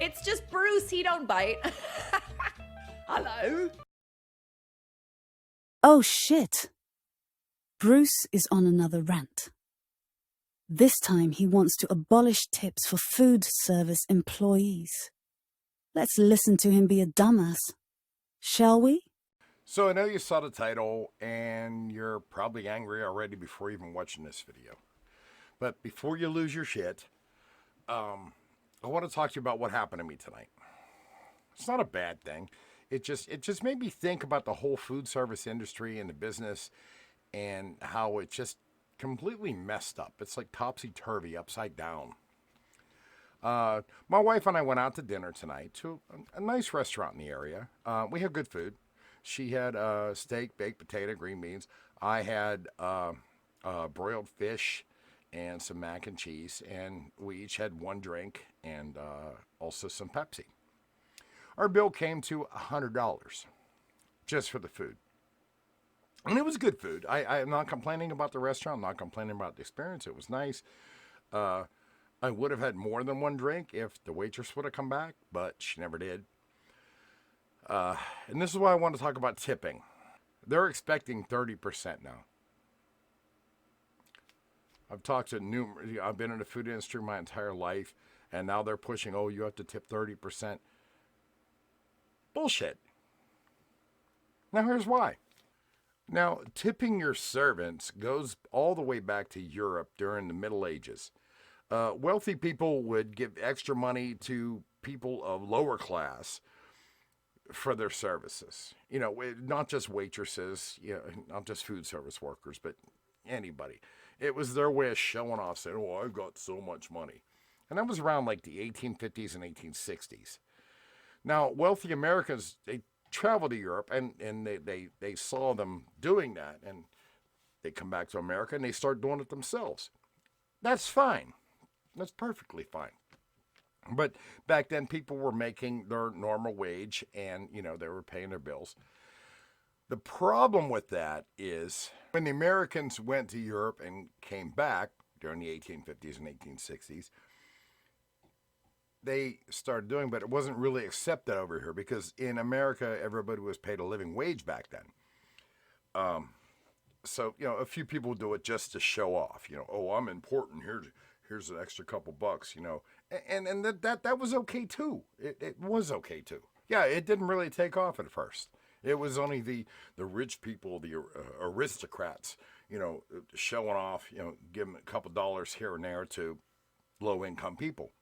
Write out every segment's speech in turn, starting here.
It's just Bruce, he don't bite. Hello? Oh shit. Bruce is on another rant. This time he wants to abolish tips for food service employees. Let's listen to him be a dumbass. Shall we? So I know you saw the title and you're probably angry already before even watching this video. But before you lose your shit, I want to talk to you about what happened to me tonight. It's not a bad thing. It just made me think about the whole food service industry and the business and how it just completely messed up. It's like topsy-turvy, upside down. My wife and I went out to dinner tonight to a nice restaurant in the area. We have good food. She had steak, baked potato, green beans. I had broiled fish and some mac and cheese, and we each had one drink and also some Pepsi. Our bill came to $100 just for the food. And it was good food. I'm not complaining about the restaurant. I'm not complaining about the experience. It was nice. I would have had more than one drink if the waitress would have come back, but she never did. And this is why I want to talk about tipping. They're expecting 30% now. I've talked to numerous, I've been in the food industry my entire life, and now they're pushing, oh, you have to tip 30%. Bullshit. Now here's why. Now, tipping your servants goes all the way back to Europe during the Middle Ages. Wealthy people would give extra money to people of lower class for their services. You know, not just waitresses, you know, not just food service workers, but anybody. It was their way of showing off, saying, oh, I've got so much money. And that was around like the 1850s and 1860s. Now, wealthy Americans, they traveled to Europe and they saw them doing that. And they come back to America and they start doing it themselves. That's fine. That's perfectly fine. But back then, people were making their normal wage and, you know, they were paying their bills. The problem with that is when the Americans went to Europe and came back during the 1850s and 1860s, they started doing, but it wasn't really accepted over here because in America, everybody was paid a living wage back then. So, you know, a few people do it just to show off, you know, oh, I'm important. Here's an extra couple bucks, you know, and that was okay too. It was okay too. Yeah, it didn't really take off at first. It was only the rich people, the aristocrats, you know, showing off, you know, giving a couple dollars here and there to low-income people.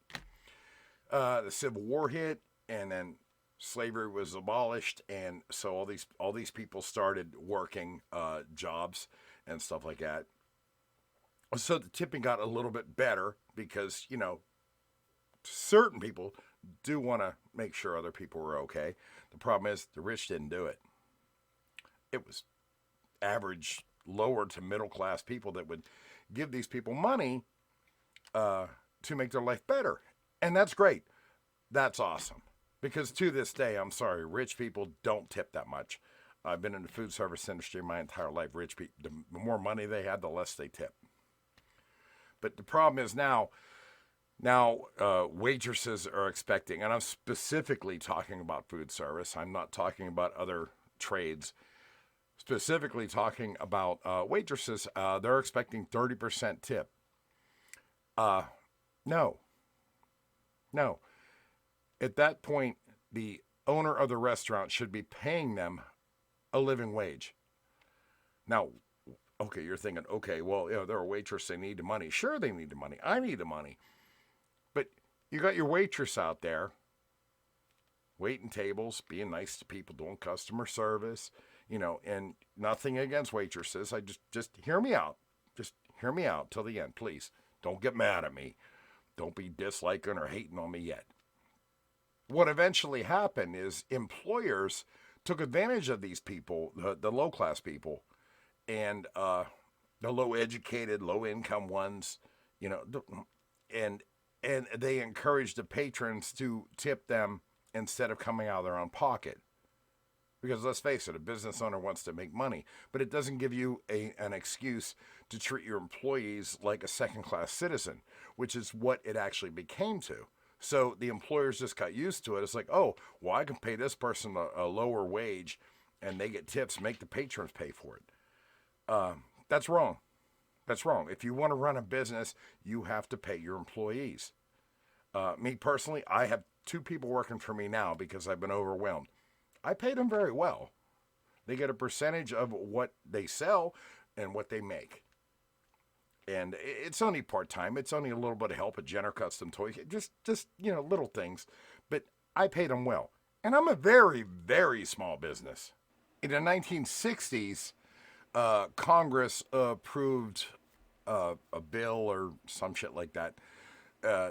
The Civil War hit, and then slavery was abolished, and so all these people started working jobs and stuff like that. So the tipping got a little bit better because, you know, certain people do want to make sure other people were okay. The problem is the rich didn't do it. It was average, lower to middle class people that would give these people money to make their life better. And that's great. That's awesome. Because to this day, I'm sorry, rich people don't tip that much. I've been in the food service industry my entire life. Rich people, the more money they have, the less they tip. But the problem is now waitresses are expecting, and I'm specifically talking about food service. I'm not talking about other trades. Specifically talking about waitresses, they're expecting 30% tip. No. At that point, the owner of the restaurant should be paying them a living wage. Now, okay, you're thinking, okay, well, you know, they're a waitress, they need the money. Sure, they need the money. I need the money. But you got your waitress out there waiting tables, being nice to people, doing customer service, you know, and nothing against waitresses. I just hear me out. Just hear me out till the end, please. Don't get mad at me. Don't be disliking or hating on me yet. What eventually happened is employers took advantage of these people, the low-class people, and the low-educated, low-income ones, you know, and they encouraged the patrons to tip them instead of coming out of their own pocket. Because let's face it, a business owner wants to make money, but it doesn't give you an excuse to treat your employees like a second-class citizen, which is what it actually became to. So the employers just got used to it. It's like, oh, well, I can pay this person a lower wage and they get tips, make the patrons pay for it. That's wrong. That's wrong. If you want to run a business, you have to pay your employees. Me personally, I have 2 people working for me now because I've been overwhelmed. I pay them very well. They get a percentage of what they sell and what they make. And it's only part-time. It's only a little bit of help at Jenner Custom Toys. Just little things. But I pay them well. And I'm a very, very small business. In the 1960s, Congress approved a bill or some shit like that,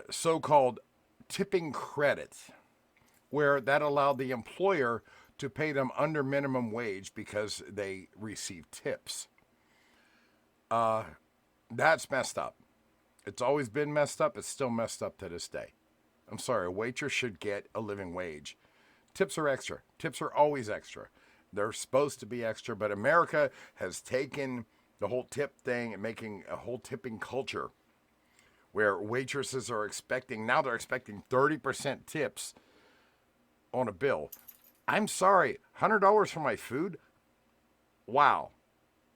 so-called tipping credit, where that allowed the employer to pay them under minimum wage because they receive tips. That's messed up. It's always been messed up. It's still messed up to this day. I'm sorry, a waitress should get a living wage. Tips are extra. Tips are always extra. They're supposed to be extra, but America has taken the whole tip thing and making a whole tipping culture where waitresses are expecting 30% tips on a bill. I'm sorry, $100 for my food? Wow.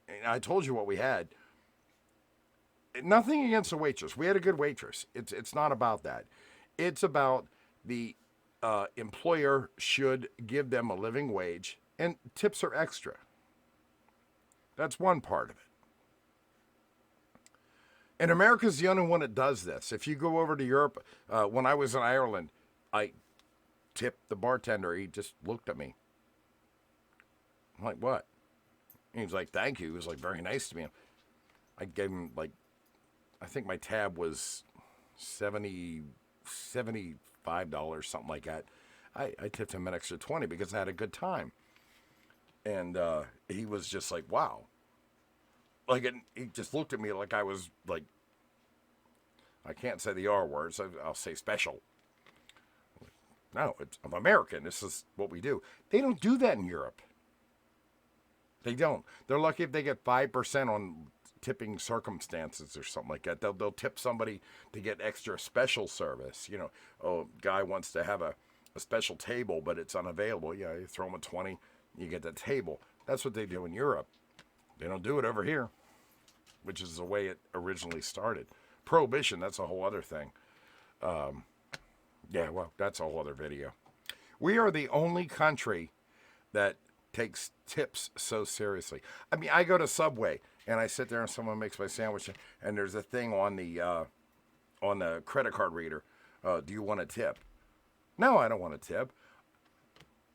And I told you what we had. Nothing against the waitress. We had a good waitress. It's not about that. It's about the employer should give them a living wage, and tips are extra. That's one part of it. And America's the only one that does this. If you go over to Europe, when I was in Ireland, I tipped the bartender. He just looked at me. I'm like, what? He was like, thank you. He was like, very nice to me. I gave him I think my tab was $75, something like that. I tipped him an extra 20 because I had a good time. And he was just like, wow. He just looked at me like I was like, I can't say the R word, so I'll say special. No, I'm American. This is what we do. They don't do that in Europe. They don't. They're lucky if they get 5% on tipping circumstances or something like that. They'll tip somebody to get extra special service. Guy wants to have a special table, but it's unavailable. Yeah, you throw them a 20, you get that table. That's what they do in Europe. They don't do it over here, which is the way it originally started. Prohibition, that's a whole other thing. That's a whole other video. We are the only country that takes tips so seriously. I mean, I go to Subway and I sit there and someone makes my sandwich and there's a thing on the credit card reader. Do you want a tip? No, I don't want a tip.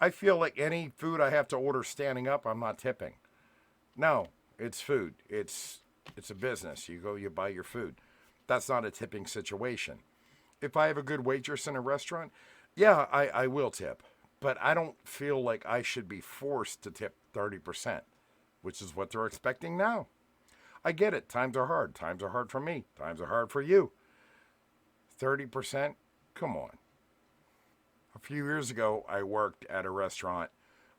I feel like any food I have to order standing up, I'm not tipping. No, it's food. It's a business. You go, you buy your food. That's not a tipping situation. If I have a good waitress in a restaurant, yeah, I will tip. But I don't feel like I should be forced to tip 30%, which is what they're expecting now. I get it. Times are hard. Times are hard for me. Times are hard for you. 30%? Come on. A few years ago, I worked at a restaurant.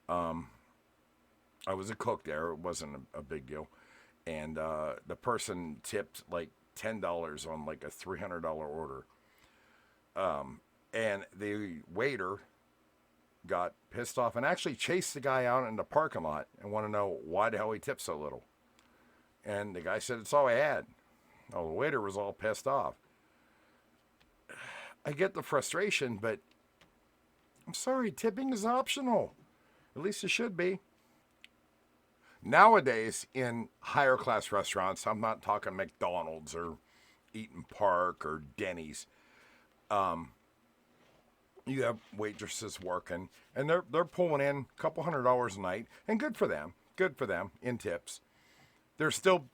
I was a cook there. It wasn't a big deal. And the person tipped like $10 on like a $300 order. And the waiter got pissed off and actually chased the guy out in the parking lot and wanted to know why the hell he tipped so little. And the guy said, it's all I had. Oh, the waiter was all pissed off. I get the frustration, but I'm sorry, tipping is optional. At least it should be. Nowadays, in higher class restaurants, I'm not talking McDonald's or Eaton Park or Denny's. You have waitresses working, and they're pulling in a couple $100 a night, and good for them in tips. They're still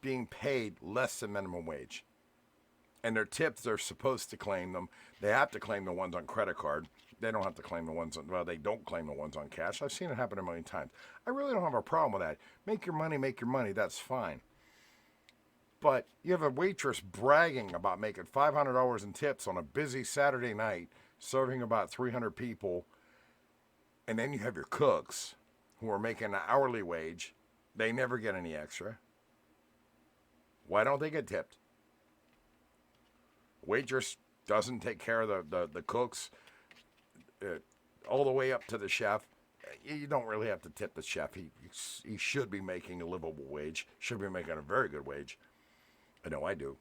being paid less than minimum wage. And their tips, they're supposed to claim them. They have to claim the ones on credit card. They don't have to claim the ones they don't claim the ones on cash. I've seen it happen a million times. I really don't have a problem with that. Make your money, that's fine. But you have a waitress bragging about making $500 in tips on a busy Saturday night, serving about 300 people, and then you have your cooks who are making an hourly wage. They never get any extra. Why don't they get tipped? Waitress doesn't take care of the cooks, all the way up to the chef. You don't really have to tip the chef. He should be making a livable wage. Should be making a very good wage. I know I do.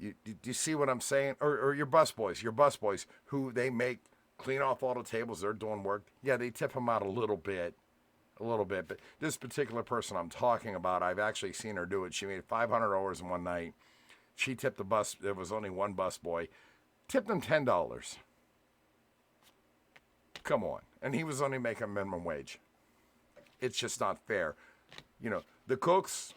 Do you see what I'm saying? Or your busboys who they make clean off all the tables. They're doing work. Yeah, they tip them out a little bit. But this particular person I'm talking about, I've actually seen her do it. She made $500 in one night. She tipped the bus. There was only one busboy. Tipped him $10. Come on. And he was only making minimum wage. It's just not fair. You know, the cooks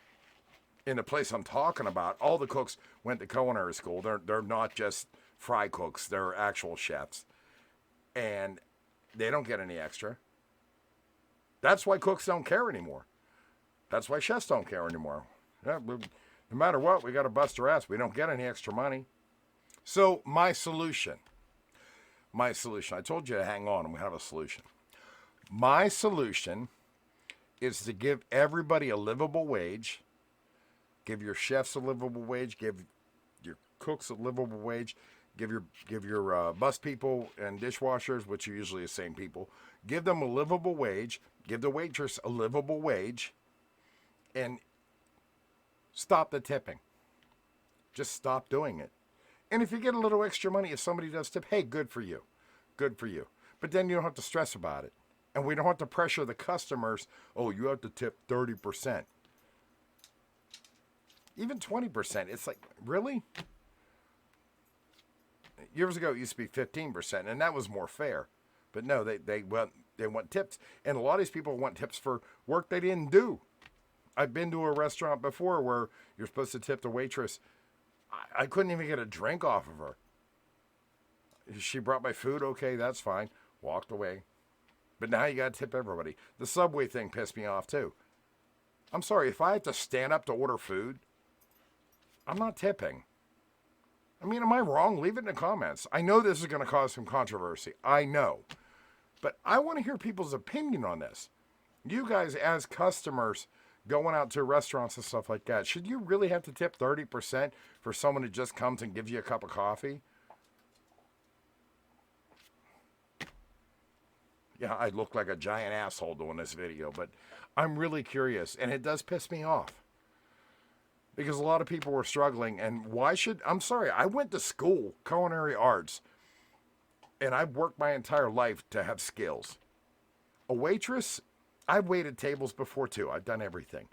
in the place I'm talking about, all the cooks went to culinary school. They're not just fry cooks. They're actual chefs. And they don't get any extra. That's why cooks don't care anymore. That's why chefs don't care anymore. Yeah, no matter what, we got to bust our ass. We don't get any extra money. So my solution, I told you to hang on and we have a solution. My solution is to give everybody a livable wage. Give your chefs a livable wage. Give your cooks a livable wage. Give your bus people and dishwashers, which are usually the same people, give them a livable wage. Give the waitress a livable wage. And stop the tipping. Just stop doing it. And if you get a little extra money, if somebody does tip, hey, good for you. Good for you. But then you don't have to stress about it. And we don't have to pressure the customers, oh, you have to tip 30%. Even 20%. It's like, really? Years ago, it used to be 15%, and that was more fair. But no, they want tips. And a lot of these people want tips for work they didn't do. I've been to a restaurant before where you're supposed to tip the waitress. I couldn't even get a drink off of her. She brought my food. Okay, that's fine. Walked away. But now you got to tip everybody. The Subway thing pissed me off too. I'm sorry, if I have to stand up to order food, I'm not tipping. I mean, am I wrong? Leave it in the comments. I know this is going to cause some controversy. I know. But I want to hear people's opinion on this. You guys, as customers going out to restaurants and stuff like that, should you really have to tip 30% for someone who just comes and gives you a cup of coffee? Yeah, I look like a giant asshole doing this video, but I'm really curious, and it does piss me off. Because a lot of people were struggling, and I'm sorry, I went to school, culinary arts, and I've worked my entire life to have skills. A waitress, I've waited tables before too. I've done everything.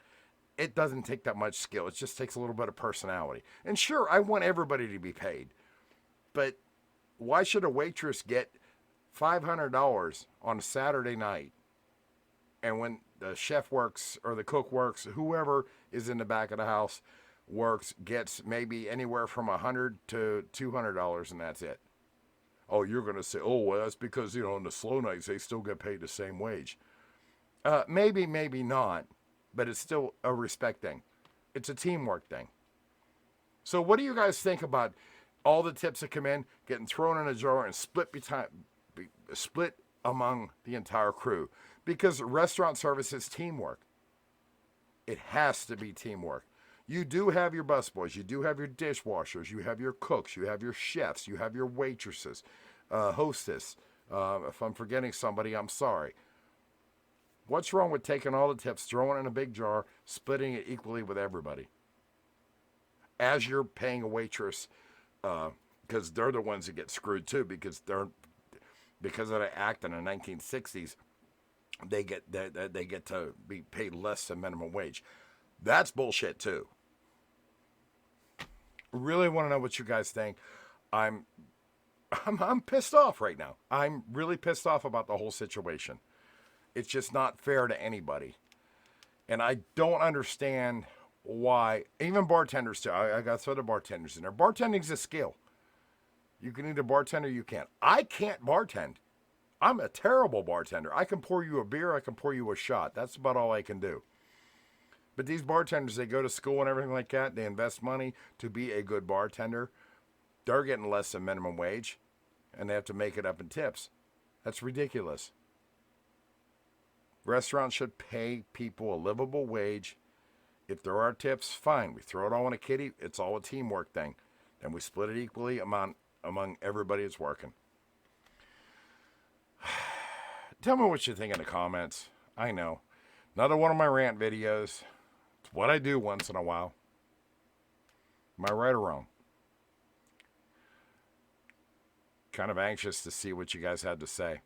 It doesn't take that much skill. It just takes a little bit of personality. And sure, I want everybody to be paid. But why should a waitress get $500 on a Saturday night, and when the chef works or the cook works, whoever is in the back of the house works, gets maybe anywhere from $100 to $200, and that's it? Oh, you're going to say, oh, well, that's because, on the slow nights, they still get paid the same wage. Maybe not, but it's still a respect thing. It's a teamwork thing. So what do you guys think about all the tips that come in, getting thrown in a jar and split among the entire crew? Because restaurant service is teamwork. It has to be teamwork. You do have your busboys, you do have your dishwashers, you have your cooks, you have your chefs, you have your waitresses, hostess. If I'm forgetting somebody, I'm sorry. What's wrong with taking all the tips, throwing it in a big jar, splitting it equally with everybody? As you're paying a waitress, because they're the ones that get screwed too, because of the act in the 1960s, they get to be paid less than minimum wage. That's bullshit too. Really want to know what you guys think. I'm pissed off right now. I'm really pissed off about the whole situation. It's just not fair to anybody. And I don't understand why, even bartenders too. I got to throw the bartenders in there. Bartending's a skill. You can either bartend or you can't. I can't bartend. I'm a terrible bartender. I can pour you a beer. I can pour you a shot. That's about all I can do. But these bartenders, they go to school and everything like that. They invest money to be a good bartender. They're getting less than minimum wage, and they have to make it up in tips. That's ridiculous. Restaurants should pay people a livable wage. If there are tips, fine. We throw it all in a kitty. It's all a teamwork thing. And we split it equally among everybody that's working. Tell me what you think in the comments. I know. Another one of my rant videos. It's what I do once in a while. Am I right or wrong? Kind of anxious to see what you guys had to say.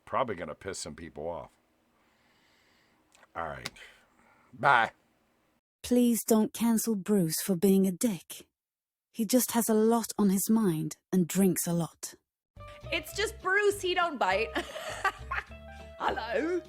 Probably going to piss some people off. All right. Bye. Please don't cancel Bruce for being a dick. He just has a lot on his mind and drinks a lot. It's just Bruce, he don't bite. Hello.